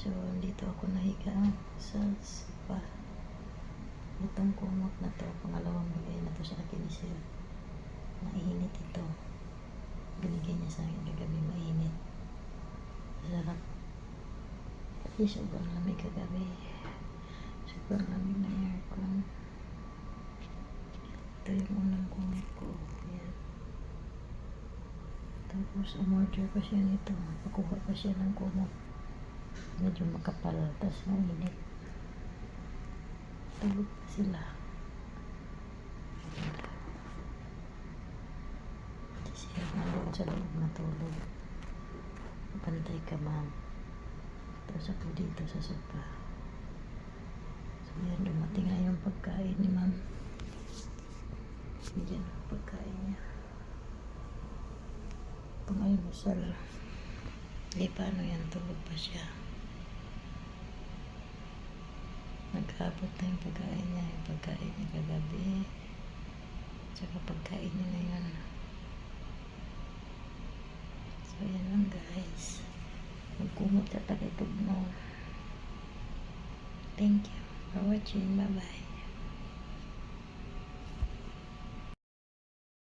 So, dito ako nahiga sa spa. Itong kumot na to, pangalawang bigay na to sa akin ni Sir. Mainit ito. Binigay niya sa akin kagabi, mainit. Sarap. Kasi sobrang lamig kagabi. Sobrang lamig na aircon. Ito yung unang kumot ko. Yan. Tapos, umorder pa siya nito. Pakuha pa siya ng kumot. Medyo makapal. Tapos, mainit. Tulog pa sila. Siya nandun sa loob na tulog. Pantay ka, ma'am. Tapos ako dito sa sopa. So yan, dumating na yung pagkain ni ma'am. Yan ang pagkain niya. Pang-almusal. Hindi, paano yan? Tulog pa siya. Nag-abot na yung pagkain niya. Yung pagkain niya kagabi. Tsaka pagkain niya ngayon. So yan lang, guys. Magkumot ka tayo tugno. Thank you for watching. Bye-bye.